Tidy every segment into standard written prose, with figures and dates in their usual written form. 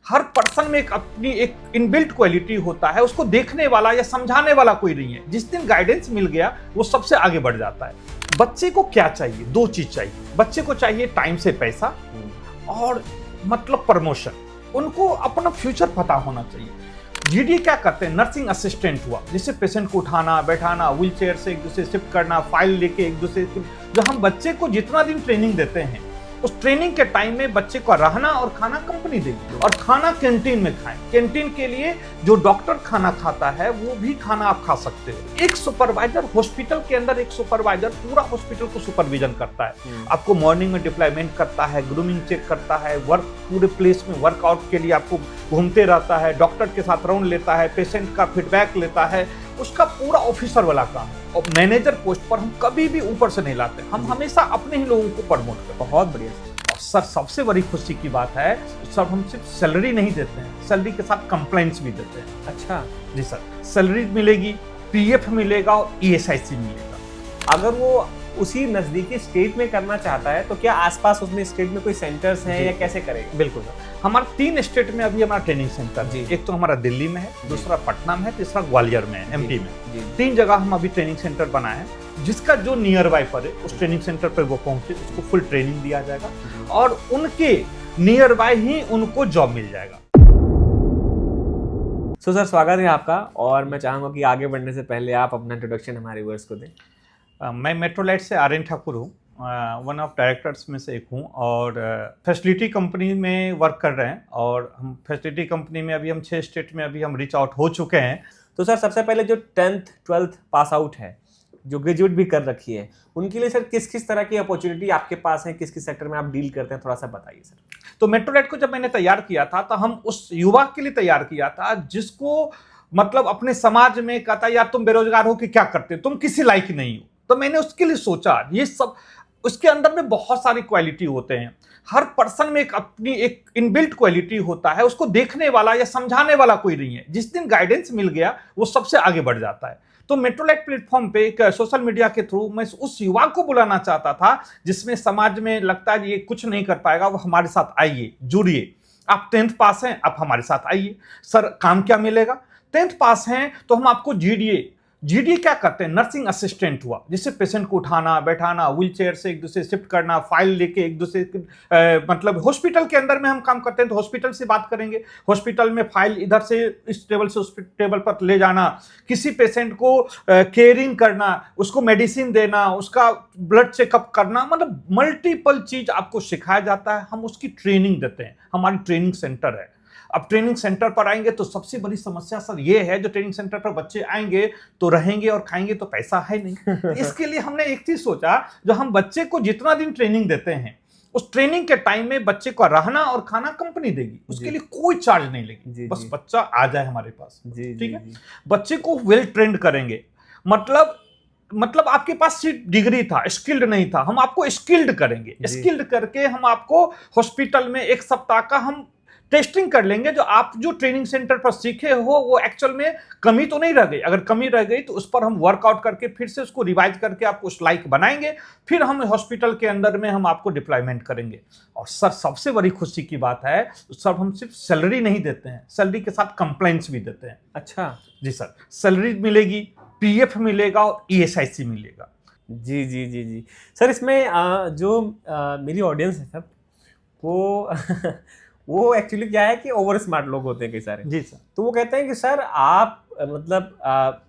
हर person में एक अपनी एक इनबिल्ट क्वालिटी होता है, उसको देखने वाला या समझाने वाला कोई नहीं है। जिस दिन गाइडेंस मिल गया वो सबसे आगे बढ़ जाता है। बच्चे को क्या चाहिए? दो चीज चाहिए। बच्चे को चाहिए टाइम से पैसा और मतलब प्रमोशन। उनको अपना फ्यूचर पता होना चाहिए। जीडी क्या करते हैं? नर्सिंग असिस्टेंट हुआ, जिससे पेशेंट को उठाना बैठाना, व्हील चेयर से एक दूसरे शिफ्ट करना, फाइल लेके एक दूसरे। जो हम बच्चे को जितना दिन ट्रेनिंग देते हैं, उस ट्रेनिंग के टाइम में बच्चे को रहना और खाना कंपनी देगी, और खाना कैंटीन में खाएं। कैंटीन के लिए जो डॉक्टर खाना खाता है वो भी खाना आप खा सकते हो। एक सुपरवाइजर हॉस्पिटल के अंदर, एक सुपरवाइजर पूरा हॉस्पिटल को सुपरविजन करता है। आपको मॉर्निंग में डिप्लॉयमेंट करता है, ग्रूमिंग चेक करता है, वर्क पूरे प्लेस में वर्कआउट के लिए आपको घूमते रहता है, डॉक्टर के साथ राउंड लेता है, पेशेंट का फीडबैक लेता है। उसका पूरा ऑफिसर वाला काम है। और मैनेजर पोस्ट पर हम कभी भी ऊपर से नहीं लाते, हम हमेशा अपने ही लोगों को प्रमोट करते हैं। बहुत बढ़िया। और सर सबसे बड़ी खुशी की बात है, सर हम सिर्फ सैलरी नहीं देते हैं, सैलरी के साथ कंप्लेंट्स भी देते हैं। अच्छा जी सर, सैलरी मिलेगी, पीएफ मिलेगा और ईएसआईसी मिलेगा। अगर वो उसी नजदीकी स्टेट में करना चाहता है तो क्या आसपास उसमें स्टेट में कोई सेंटर्स हैं या कैसे करेगा? बिल्कुल सर, हमारे 3 स्टेट में अभी हमारा ट्रेनिंग सेंटर जी। एक तो हमारा दिल्ली में है, दूसरा पटना में है, तीसरा ग्वालियर में है, एमपी में। 3 जगह हम अभी ट्रेनिंग सेंटर बनाए हैं। जिसका जो नियर बाय पड़े उस ट्रेनिंग सेंटर पर वो पहुंचे, उसको फुल ट्रेनिंग दिया जाएगा और उनके नियर बाय ही उनको जॉब मिल जाएगा। सो सर, स्वागत है आपका, और मैं चाहूंगा कि आगे बढ़ने से पहले आप अपना इंट्रोडक्शन हमारे व्यूअर्स को दें। मैं मेट्रोलाइट से आर्यन ठाकुर हूँ, वन ऑफ डायरेक्टर्स में से एक हूँ, और फैसिलिटी कंपनी में वर्क कर रहे हैं। और हम फैसिलिटी कंपनी में अभी हम 6 स्टेट में अभी हम रीच आउट हो चुके हैं। तो सर, सबसे पहले जो 10th 12th पास आउट है, जो ग्रेजुएट भी कर रखी है, उनके लिए सर किस किस तरह की अपॉर्चुनिटी आपके पास है, किस किस सेक्टर में आप डील करते हैं, थोड़ा सा बताइए सर। तो मेट्रोलाइट को जब मैंने तैयार किया था तो हम उस युवा के लिए तैयार किया था जिसको मतलब अपने समाज में कहता यार तुम बेरोजगार हो कि क्या करते हो, तुम किसी लायक नहीं हो। तो मैंने उसके लिए सोचा, ये सब उसके अंदर में बहुत सारी क्वालिटी होते हैं। हर पर्सन में एक अपनी एक इनबिल्ट क्वालिटी होता है, उसको देखने वाला या समझाने वाला कोई नहीं है। जिस दिन गाइडेंस मिल गया वो सबसे आगे बढ़ जाता है। तो मेट्रोलाइट प्लेटफॉर्म पे एक सोशल मीडिया के थ्रू मैं उस युवा को बुलाना चाहता था जिसमें समाज में लगता है ये कुछ नहीं कर पाएगा, वो हमारे साथ आइए, जुड़िए। आप 10th पास हैं, आप हमारे साथ आइए। सर काम क्या मिलेगा? 10th पास हैं तो हम आपको जीडी क्या करते हैं? नर्सिंग असिस्टेंट हुआ, जिससे पेशेंट को उठाना बैठाना, व्हील चेयर से एक दूसरे शिफ्ट करना, फाइल लेके एक दूसरे मतलब हॉस्पिटल के अंदर में हम काम करते हैं तो हॉस्पिटल से बात करेंगे। हॉस्पिटल में फाइल इधर से इस टेबल से उस टेबल पर ले जाना, किसी पेशेंट को केयरिंग करना, उसको मेडिसिन देना, उसका ब्लड चेकअप करना, मतलब मल्टीपल चीज आपको सिखाया जाता है। हम उसकी ट्रेनिंग देते हैं, हमारी ट्रेनिंग सेंटर है। अब ट्रेनिंग सेंटर पर आएंगे तो सबसे बड़ी समस्या सर ये है, जो ट्रेनिंग सेंटर पर बच्चे आएंगे तो रहेंगे और खाएंगे तो पैसा है नहीं। तो इसके लिए हमने एक चीज सोचा, जो हम बच्चे को जितना दिन ट्रेनिंग देते हैं, उस ट्रेनिंग के टाइम में बच्चे को रहना और खाना कंपनी देगी, उसके लिए कोई चार्ज नहीं लेगी। बस बच्चा आ जाए हमारे पास, ठीक है। बच्चे को वेल ट्रेंड करेंगे, मतलब आपके पास सिर्फ डिग्री था, स्किल्ड नहीं था, हम आपको स्किल्ड करेंगे। स्किल्ड करके हम आपको हॉस्पिटल में 1 सप्ताह का हम टेस्टिंग कर लेंगे। जो आप जो ट्रेनिंग सेंटर पर सीखे हो वो एक्चुअल में कमी तो नहीं रह गई। अगर कमी रह गई तो उस पर हम वर्कआउट करके फिर से उसको रिवाइज करके आपको उस लाइक बनाएंगे। फिर हम हॉस्पिटल के अंदर में हम आपको डिप्लॉयमेंट करेंगे। और सर सबसे बड़ी खुशी की बात है, सर हम सिर्फ सैलरी नहीं देते हैं, सैलरी के साथ कंप्लेंट्स भी देते हैं। अच्छा जी सर, सैलरी मिलेगी, पीएफ मिलेगा और ईएसआईसी मिलेगा। जी जी जी जी सर, इसमें जो मेरी ऑडियंस है सर, वो वो एक्चुअली क्या है कि ओवर स्मार्ट लोग होते हैं कई सारे। जी सर। तो वो कहते हैं कि सर आप मतलब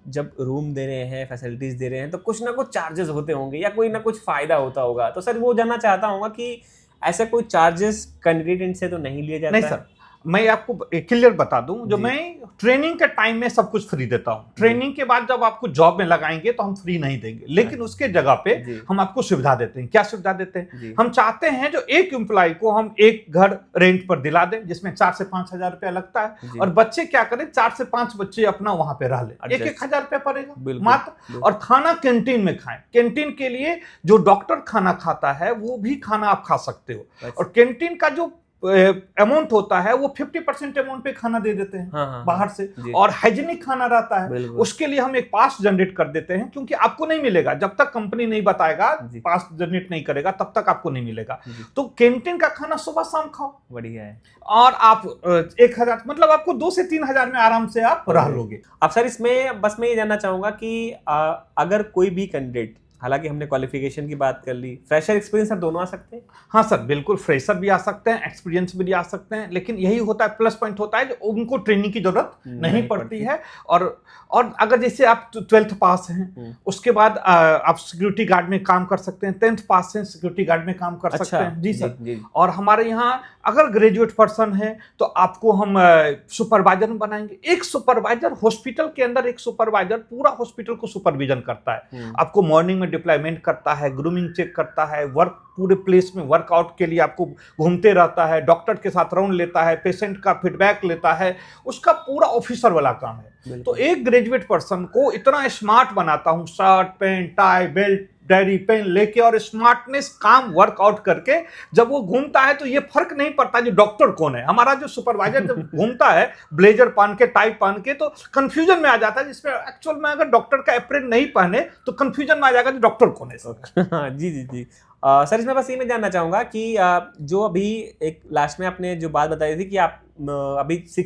जब रूम दे रहे हैं, फैसिलिटीज दे रहे हैं, तो कुछ ना कुछ चार्जेस होते होंगे या कोई ना कुछ फायदा होता होगा। तो सर वो जानना चाहता हूँ कि ऐसा कोई चार्जेस कैंडिडेट से तो नहीं लिए जाता? नहीं सर, मैं आपको क्लियर बता दूं, जो मैं ट्रेनिंग के टाइम में सब कुछ फ्री देता हूं। ट्रेनिंग के बाद जब आपको जॉब में लगाएंगे तो हम फ्री नहीं देंगे, लेकिन उसके जगह पे हम आपको सुविधा देते हैं। क्या सुविधा देते हैं? हम चाहते हैं जो एक एम्प्लॉय को हम एक घर रेंट पर दिला दें, जिसमें 4 से 5 हजार रुपया लगता है, और बच्चे क्या करें, 4 से 5 बच्चे अपना वहां पे रह ले, 1-1 हजार रुपया पड़ेगा मात्र। और खाना कैंटीन में खाएं। कैंटीन के लिए जो डॉक्टर खाना खाता है वो भी खाना आप खा सकते हो। और कैंटीन का जो अमाउंट होता है वो 50% अमाउंट पे खाना दे देते हैं हाँ, बाहर से, जी। और हाइजीनिक खाना रहता है। बिल्कुल। उसके लिए हम एक पास जनरेट कर देते हैं, क्योंकि आपको नहीं मिलेगा जब तक कंपनी नहीं बताएगा, जी। पास जनरेट नहीं करेगा तब तक आपको नहीं मिलेगा। जी। तो कैंटीन का खाना सुबह शाम खाओ, बढ़िया है। और आप 1,000 मतलब आपको 2 से 3,000 में आराम से आप रह लोगे। अब सर इसमें बस मैं ये जानना चाहूंगा कि अगर कोई भी कैंडिडेट, हालांकि हमने क्वालिफिकेशन की बात कर ली, फ्रेशर एक्सपीरियंस सर दोनों आ सकते हैं? हाँ सर, बिल्कुल, फ्रेशर भी आ सकते हैं, एक्सपीरियंस भी आ सकते हैं, लेकिन यही होता है, प्लस पॉइंट होता है जो उनको ट्रेनिंग की जरूरत नहीं पड़ती है। और अगर जैसे आप 12th पास हैं, उसके बाद आप सिक्योरिटी गार्ड में काम कर सकते हैं, 10th पास हैं, सिक्योरिटी गार्ड में काम कर सकते हैं। जी सर। जी। और हमारे यहाँ अगर ग्रेजुएट पर्सन है तो आपको हम सुपरवाइजर बनाएंगे। एक सुपरवाइजर, हॉस्पिटल के अंदर एक सुपरवाइजर पूरा हॉस्पिटल को सुपरविजन करता है। आपको मॉर्निंग में डिप्लॉयमेंट करता है, ग्रूमिंग चेक करता है, वर्क पूरे प्लेस में वर्कआउट के लिए आपको घूमते रहता है, डॉक्टर के साथ राउंड लेता है, पेशेंट का फीडबैक लेता है, उसका पूरा ऑफिसर वाला काम है। तो एक ग्रेजुएट पर्सन को इतना स्मार्ट बनाता हूँ, shirt pant tie belt diary pen लेके और स्मार्टनेस काम वर्कआउट करके जब वो घूमता है तो ये फर्क नहीं पड़ता जो डॉक्टर कौन है। हमारा जो सुपरवाइजर जब घूमता है ब्लेजर पहन के, टाई पहन के, तो कंफ्यूजन में आ जाता है, जिसमें एक्चुअल में अगर डॉक्टर का एप्रेन नहीं पहने तो कंफ्यूजन में आ जाएगा कि डॉक्टर कौन है। जी। सर इसमें बस ये मैं जानना चाहूंगा कि जो अभी एक लास्ट में आपने जो बात बताई थी कि आप अभी 6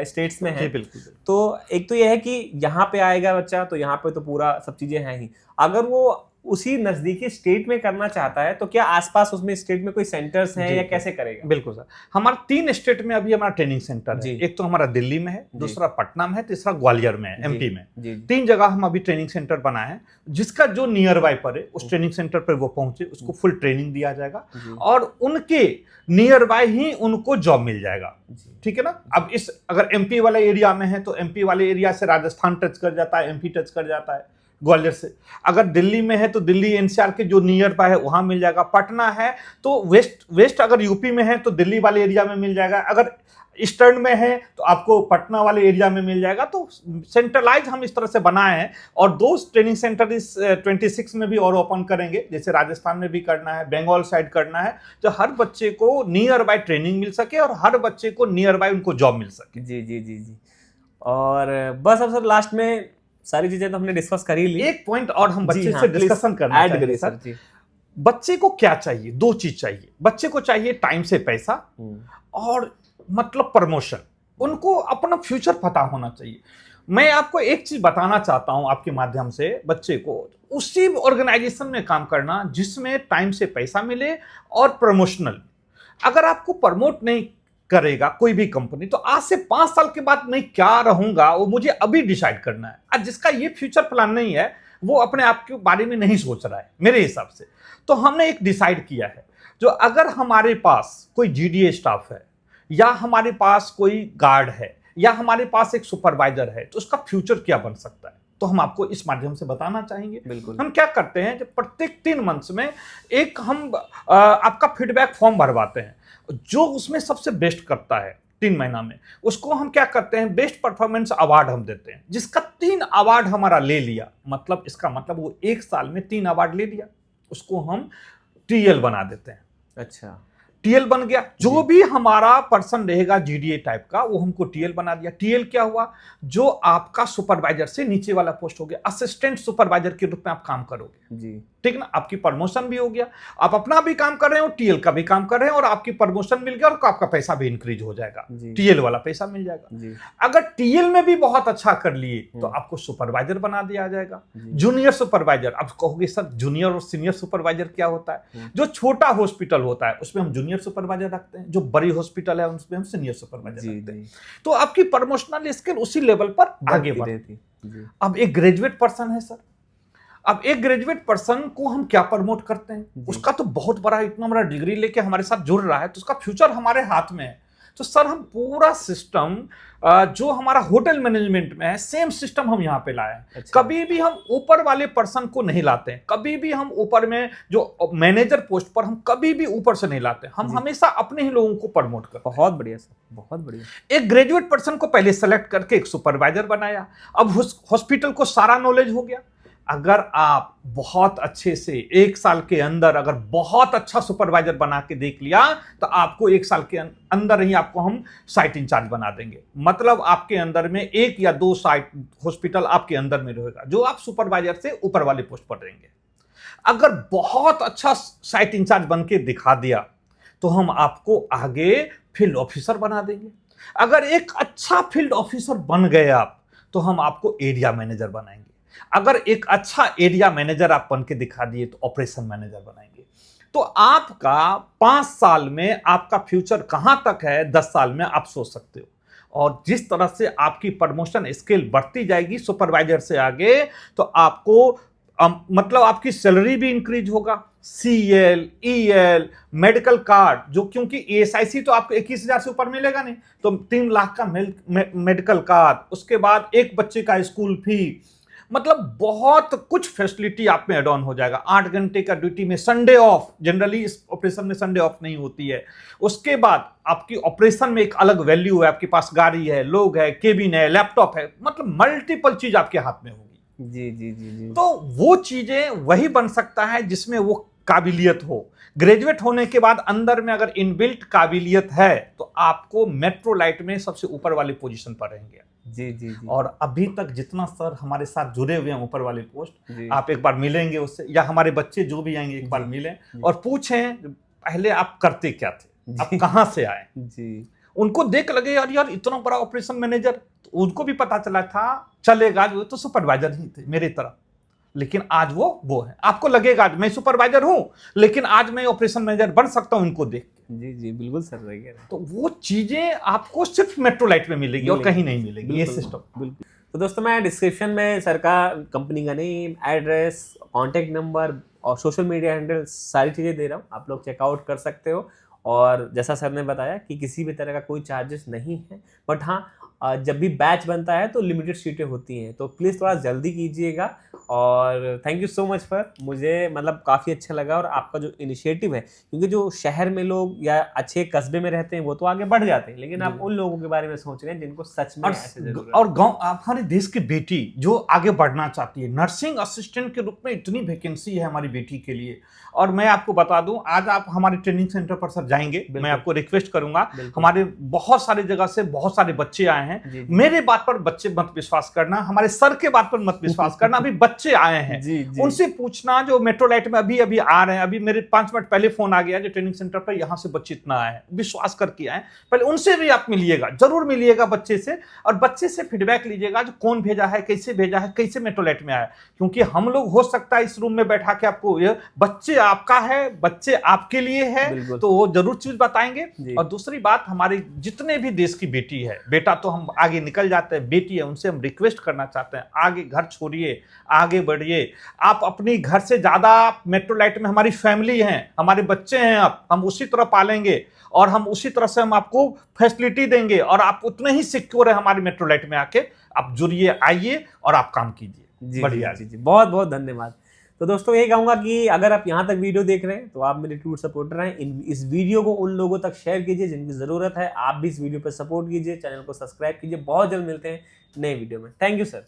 स्टेट्स में हैं, बिल्कुल। तो एक तो ये है कि यहाँ पे आएगा बच्चा तो यहाँ पे तो पूरा सब चीजें हैं ही, अगर वो उसी नजदीकी स्टेट में करना चाहता है तो क्या आसपास उसमें स्टेट में कोई सेंटर्स हैं या कैसे करेगा? बिल्कुल सर, हमारा 3 स्टेट में अभी हमारा ट्रेनिंग सेंटर है। एक तो हमारा दिल्ली में है, दूसरा पटना में है, तीसरा ग्वालियर में है, एमपी में। 3 जगह हम अभी ट्रेनिंग सेंटर बनाए हैं, जिसका जो नियर बाय पड़े उस ट्रेनिंग सेंटर पर वो पहुंचे, उसको फुल ट्रेनिंग दिया जाएगा और उनके नियर बाय ही उनको जॉब मिल जाएगा। ठीक है ना। अब इस अगर एमपी वाले एरिया में है तो एमपी वाले एरिया से राजस्थान टच कर जाता है, एमपी टच कर जाता है ग्वालियर से। अगर दिल्ली में है तो दिल्ली एनसीआर के जो नियर बाय है वहां मिल जाएगा। पटना है तो वेस्ट अगर यूपी में है तो दिल्ली वाले एरिया में मिल जाएगा। अगर ईस्टर्न में है तो आपको पटना वाले एरिया में मिल जाएगा। तो सेंट्रलाइज हम इस तरह से बनाए हैं, और 2 ट्रेनिंग सेंटर इस 26 में भी और ओपन करेंगे, जैसे राजस्थान में भी करना है, बंगाल साइड करना है, जो हर बच्चे को नियर बाय ट्रेनिंग मिल सके और हर बच्चे को नियर बाय उनको जॉब मिल सके। जी। और बस अब सर लास्ट में सारी चीजें तो हमने डिस्कस कर ही ली, एक पॉइंट और हम बच्चे से डिस्कशन करना चाहेंगे सर। बच्चे को क्या चाहिए? 2 चीज चाहिए। बच्चे को चाहिए टाइम से पैसा और मतलब प्रमोशन। उनको अपना फ्यूचर पता होना चाहिए। मैं आपको एक चीज बताना चाहता हूं आपके माध्यम से, बच्चे को उसी ऑर्गेनाइजेशन में काम करना जिसमें टाइम से पैसा मिले और प्रमोशनल। अगर आपको प्रमोट नहीं करेगा कोई भी कंपनी तो आज से 5 साल के बाद मैं क्या रहूंगा वो मुझे अभी डिसाइड करना है। आज जिसका ये फ्यूचर प्लान नहीं है वो अपने आप के बारे में नहीं सोच रहा है मेरे हिसाब से। तो हमने एक डिसाइड किया है, जो अगर हमारे पास कोई जीडीए स्टाफ है या हमारे पास कोई गार्ड है या हमारे पास एक सुपरवाइजर है तो उसका फ्यूचर क्या बन सकता है, तो हम आपको इस माध्यम से बताना चाहेंगे। बिल्कुल। हम क्या करते हैं, जब प्रत्येक 3 मंथ्स में एक हम आपका फीडबैक फॉर्म भरवाते हैं, जो उसमें सबसे बेस्ट करता है 3 महीना में, उसको हम क्या करते हैं, बेस्ट परफॉर्मेंस अवार्ड हम देते हैं। जिसका 3 अवार्ड हमारा ले लिया, मतलब इसका मतलब वो 1 साल में 3 अवार्ड ले लिया, उसको हम टीएल बना देते हैं। अच्छा, टीएल बन गया। जो भी हमारा पर्सन रहेगा जीडीए टाइप का वो हमको टीएल बना दिया। टीएल क्या हुआ, जो आपका सुपरवाइजर से नीचे वाला पोस्ट हो गया, असिस्टेंट सुपरवाइजर के रूप में आप काम करोगे जी, ठीक ना। आपकी प्रमोशन भी हो गया, आप अपना भी काम कर रहे हो, टीएल का भी काम कर रहे हैं, और आपकी प्रमोशन मिल गया और आपका पैसा भी इंक्रीज हो जाएगा, टीएल वाला पैसा मिल जाएगा जी। अगर टीएल में भी बहुत अच्छा कर लिए तो आपको सुपरवाइजर बना दिया जाएगा, जूनियर सुपरवाइजर। आप कहोगे सर जूनियर और सीनियर सुपरवाइजर क्या होता है? जो छोटा हॉस्पिटल होता है उसमें हम जूनियर सुपरवाइजर रखते हैं, जो बड़ी हॉस्पिटल है उसमें हम सीनियर सुपरवाइजर रखते हैं। तो आपकी प्रमोशनल स्किल उसी लेवल पर आगे बढ़ती है। अब एक ग्रेजुएट पर्सन है सर, अब एक ग्रेजुएट पर्सन को हम क्या प्रमोट करते हैं, उसका तो बहुत बड़ा, इतना बड़ा डिग्री लेके हमारे साथ जुड़ रहा है तो उसका फ्यूचर हमारे हाथ में है। तो सर हम पूरा सिस्टम जो हमारा होटल मैनेजमेंट में है, सेम सिस्टम हम यहाँ पे लाए हैं। अच्छा। कभी भी हम ऊपर वाले पर्सन को नहीं लाते हैं, कभी भी हम ऊपर में जो मैनेजर पोस्ट पर हम कभी भी ऊपर से नहीं लाते, हम हमेशा अपने ही लोगों को प्रमोट करते हैं। बहुत बढ़िया सर, बहुत बढ़िया। एक ग्रेजुएट पर्सन को पहले सेलेक्ट करके एक सुपरवाइजर बनाया, अब हॉस्पिटल को सारा नॉलेज हो गया। अगर आप बहुत अच्छे से 1 साल के अंदर अगर बहुत अच्छा सुपरवाइजर बना के देख लिया तो आपको 1 साल के अंदर ही आपको हम साइट इंचार्ज बना देंगे। मतलब आपके अंदर में 1 या 2 साइट हॉस्पिटल आपके अंदर में रहेगा जो आप सुपरवाइजर से ऊपर वाले पोस्ट पर रहेंगे। अगर बहुत अच्छा साइट इंचार्ज बन के दिखा दिया तो हम आपको आगे फील्ड ऑफिसर बना देंगे। अगर एक अच्छा फील्ड ऑफिसर बन गए आप तो हम आपको एरिया मैनेजर बनाएंगे। अगर एक अच्छा एरिया मैनेजर आप बन के दिखा दिए तो ऑपरेशन मैनेजर बनाएंगे। तो आपका 5 साल में आपका फ्यूचर कहां तक है 10 साल में आप सोच सकते हो। और जिस तरह से आपकी प्रमोशन स्केल बढ़ती जाएगी सुपरवाइजर से आगे तो आपको मतलब आपकी सैलरी भी इंक्रीज होगा। CL, EL, मेडिकल कार्ड जो क्योंकि ESIC तो आपको 21,000 से ऊपर मिलेगा नहीं तो 3 लाख का मेडिकल कार्ड, उसके बाद एक बच्चे का स्कूल फी, मतलब बहुत कुछ फैसिलिटी आप में एड ऑन हो जाएगा। 8 घंटे का ड्यूटी में संडे ऑफ, जनरली इस ऑपरेशन में संडे ऑफ नहीं होती है। उसके बाद आपकी ऑपरेशन में एक अलग वैल्यू है, आपके पास गाड़ी है, लोग है, केबिन है, लैपटॉप है, मतलब मल्टीपल चीज आपके हाथ में होगी। जी जी जी जी। तो वो चीजें वही बन सकता है जिसमें वो काबिलियत हो। ग्रेजुएट होने के बाद अंदर में अगर इनबिल्ट काबिलियत है तो आपको मेट्रोलाइट में सबसे ऊपर वाली पोजीशन पर रहेंगे। जी जी जी। और अभी तक जितना सर हमारे साथ जुड़े हुए हैं ऊपर वाले पोस्ट, जी। आप एक बार मिलेंगे उससे या हमारे बच्चे जो भी आएंगे एक बार मिलें और पूछें पहले आप करते क्या थे, आप कहां से आए। जी। उनको देख लगे यार यार इतना बड़ा ऑपरेशन मैनेजर, तो उनको भी पता चला था चलेगा जो तो सुपरवाइजर ही थे मेरी तरह, लेकिन आज वो है। आपको लगेगा आज मैं सुपरवाइजर हूं लेकिन आज मैं ऑपरेशन मैनेजर बन सकता हूं इनको देख के। जी जी बिल्कुल सर रह गया। तो वो चीजें आपको सिर्फ मेट्रोलाइट में मिलेगी और कहीं नहीं मिलेगी ये सिस्टम। बिल्कुल। तो दोस्तों मैं डिस्क्रिप्शन में सर का कंपनी का नेम, एड्रेस, कॉन्टैक्ट नंबर और सोशल मीडिया हैंडल सारी चीज़ें दे रहा हूँ, आप लोग चेकआउट कर सकते हो। और जैसा सर ने बताया कि किसी भी तरह का कोई चार्जेस नहीं है, बट हाँ जब भी बैच बनता है तो लिमिटेड सीटें होती हैं, तो प्लीज़ थोड़ा जल्दी कीजिएगा। और thank you so much for, मुझे मतलब काफ़ी अच्छा लगा। और आपका जो इनिशिएटिव है, क्योंकि जो शहर में लोग या अच्छे कस्बे में रहते हैं वो तो आगे बढ़ जाते हैं, लेकिन आप उन लोगों के बारे में सोच रहे हैं जिनको सच में ऐसे जरूरत है। और गांव हमारे देश की बेटी जो आगे बढ़ना चाहती है, नर्सिंग असिस्टेंट के रूप में इतनी वैकेंसी है हमारी बेटी के लिए। और मैं आपको बता दूं, आज आप हमारे ट्रेनिंग सेंटर पर सर जाएंगे, मैं आपको रिक्वेस्ट करूंगा, हमारे बहुत सारी जगह से बहुत सारे बच्चे आए हैं। मेरे बात पर बच्चे मत विश्वास करना, हमारे सर के बात पर मत विश्वास करना, अभी बच्चे आए हैं उनसे पूछना जो मेट्रोलाइट में अभी अभी आ रहे हैं। अभी मेरे 5 मिनट पहले फोन आ गया जो ट्रेनिंग सेंटर पर यहाँ से बच्चे इतना आए हैं, विश्वास करके आए। पहले उनसे भी आप मिलिएगा, जरूर मिलिएगा बच्चे से, और बच्चे से फीडबैक लीजिएगा जो कौन भेजा है, कैसे मेट्रोलाइट में आया। क्योंकि हम लोग हो सकता है इस रूम में बैठा के आपको ये बच्चे आपका है, बच्चे आपके लिए है, तो वो जरूर चीज बताएंगे। और दूसरी बात, हमारे जितने भी देश की बेटी है, बेटा तो हम आगे निकल जाते हैं, बेटी है उनसे हम रिक्वेस्ट करना चाहते हैं आगे घर छोड़िए, आगे बढ़िए। आप अपनी घर से ज्यादा मेट्रोलाइट में हमारी फैमिली है, हमारे बच्चे हैं, आप हम उसी तरह पालेंगे और हम उसी तरह से हम आपको फैसिलिटी देंगे और आप उतने ही सिक्योर है हमारी मेट्रोलाइट में आके। आप जुड़िए, आइए और आप काम कीजिए। बढ़िया जी, बहुत बहुत धन्यवाद। तो दोस्तों यही कहूँगा कि अगर आप यहाँ तक वीडियो देख रहे हैं तो आप मेरे ट्रूथ सपोर्टर हैं। इस वीडियो को उन लोगों तक शेयर कीजिए जिनकी ज़रूरत है। आप भी इस वीडियो पर सपोर्ट कीजिए, चैनल को सब्सक्राइब कीजिए। बहुत जल्द मिलते हैं नए वीडियो में। Thank you sir.